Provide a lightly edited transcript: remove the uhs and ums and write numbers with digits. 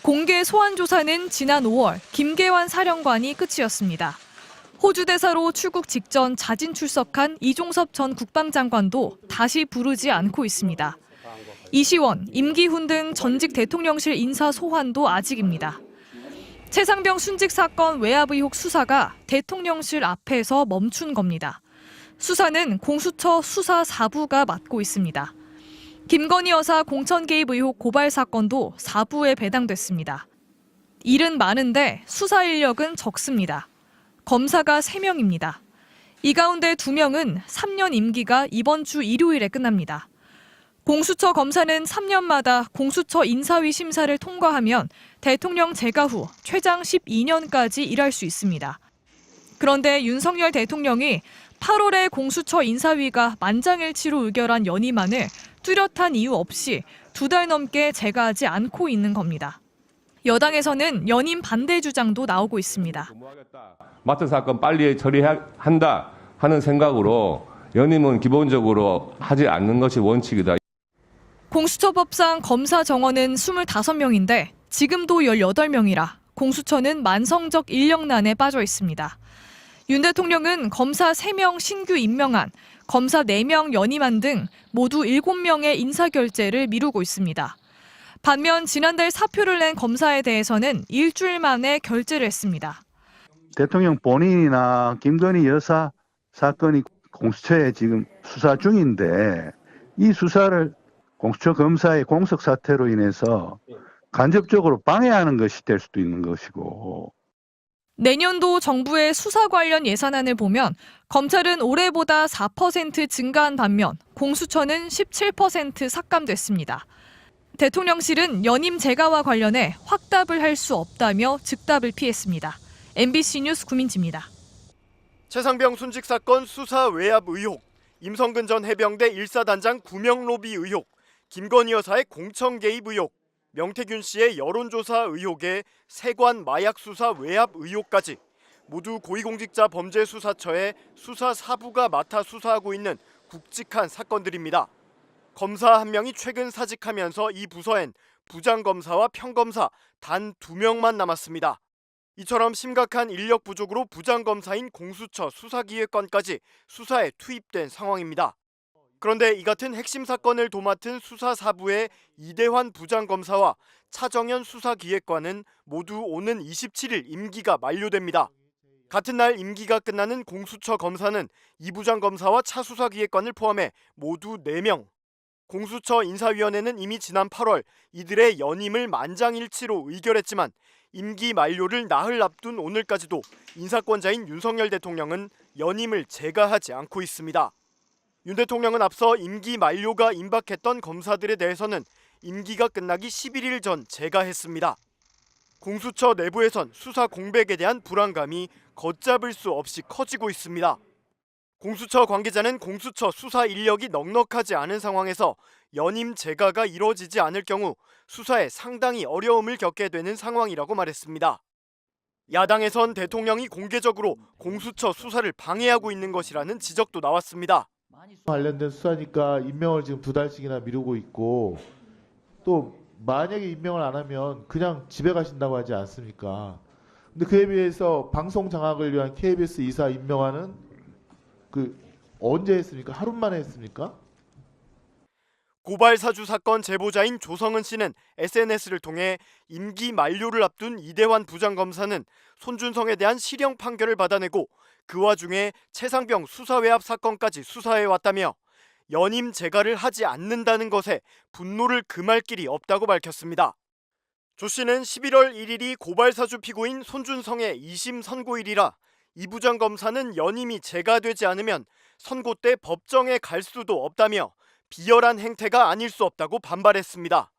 공개 소환 조사는 지난 5월 김계환 사령관이 끝이었습니다. 호주 대사로 출국 직전 자진 출석한 이종섭 전 국방장관도 다시 부르지 않고 있습니다. 이시원, 임기훈 등 전직 대통령실 인사 소환도 아직입니다. 최상병 순직 사건 외압 의혹 수사가 대통령실 앞에서 멈춘 겁니다. 수사는 공수처 수사 4부가 맡고 있습니다. 김건희 여사 공천 개입 의혹 고발 사건도 4부에 배당됐습니다. 일은 많은데 수사 인력은 적습니다. 검사가 3명입니다. 이 가운데 2명은 3년 임기가 이번 주 일요일에 끝납니다. 공수처 검사는 3년마다 공수처 인사위 심사를 통과하면 대통령 재가 후 최장 12년까지 일할 수 있습니다. 그런데 윤석열 대통령이 8월에 공수처 인사위가 만장일치로 의결한 연임안을 뚜렷한 이유 없이 2달 넘게 재가하지 않고 있는 겁니다. 여당에서는 연임 반대 주장도 나오고 있습니다. 마트 사건 빨리 처리한다 하는 생각으로 연임은 기본적으로 하지 않는 것이 원칙이다. 공수처법상 검사 정원은 25명인데 지금도 18명이라 공수처는 만성적 인력난에 빠져 있습니다. 윤 대통령은 검사 3명 신규 임명안, 검사 4명 연임안 등 모두 7명의 인사결재를 미루고 있습니다. 반면 지난달 사표를 낸 검사에 대해서는 일주일 만에 결재를 했습니다. 대통령 본인이나 김건희 여사 사건이 공수처에 지금 수사 중인데 이 수사를 공수처 검사의 공석 사태로 인해서 간접적으로 방해하는 것이 될 수도 있는 것이고. 내년도 정부의 수사 관련 예산안을 보면 검찰은 올해보다 4% 증가한 반면 공수처는 17% 삭감됐습니다. 대통령실은 연임 재가와 관련해 확답을 할 수 없다며 즉답을 피했습니다. MBC 뉴스 구민지입니다. 최상병 순직 사건 수사 외압 의혹, 임성근 전 해병대 1사단장 구명 로비 의혹, 김건희 여사의 공천 개입 의혹, 명태균 씨의 여론조사 의혹에 세관 마약 수사 외압 의혹까지 모두 고위공직자 범죄수사처의 수사 4부가 맡아 수사하고 있는 굵직한 사건들입니다. 검사 한 명이 최근 사직하면서 이 부서엔 부장검사와 평검사 단 2명만 남았습니다. 이처럼 심각한 인력 부족으로 부장검사인 공수처 수사기획관까지 수사에 투입된 상황입니다. 그런데 이 같은 핵심 사건을 도맡은 수사 4부의 이대환 부장검사와 차정현 수사기획관은 모두 오는 27일 임기가 만료됩니다. 같은 날 임기가 끝나는 공수처 검사는 이 부장검사와 차 수사기획관을 포함해 모두 4명. 공수처 인사위원회는 이미 지난 8월 이들의 연임을 만장일치로 의결했지만 임기 만료를 나흘 앞둔 오늘까지도 인사권자인 윤석열 대통령은 연임을 재가하지 않고 있습니다. 윤 대통령은 앞서 임기 만료가 임박했던 검사들에 대해서는 임기가 끝나기 11일 전 재가했습니다. 공수처 내부에선 수사 공백에 대한 불안감이 걷잡을 수 없이 커지고 있습니다. 공수처 관계자는 공수처 수사 인력이 넉넉하지 않은 상황에서 연임 재가가 이뤄지지 않을 경우 수사에 상당히 어려움을 겪게 되는 상황이라고 말했습니다. 야당에선 대통령이 공개적으로 공수처 수사를 방해하고 있는 것이라는 지적도 나왔습니다. 관련된 수사니까 임명을 지금 2달씩이나 미루고 있고 또 만약에 임명을 안 하면 그냥 집에 가신다고 하지 않습니까? 근데 그에 비해서 방송 장악을 위한 KBS 이사 임명하는 언제 했습니까? 하루 만에 했습니까? 고발 사주 사건 제보자인 조성은 씨는 SNS를 통해 임기 만료를 앞둔 이대환 부장검사는 손준성에 대한 실형 판결을 받아내고 그 와중에 최상병 수사외압 사건까지 수사해왔다며 연임 재가를 하지 않는다는 것에 분노를 금할 길이 없다고 밝혔습니다. 조 씨는 11월 1일이 고발 사주 피고인 손준성의 2심 선고일이라 이 부장검사는 연임이 재가되지 않으면 선고 때 법정에 갈 수도 없다며 비열한 행태가 아닐 수 없다고 반발했습니다.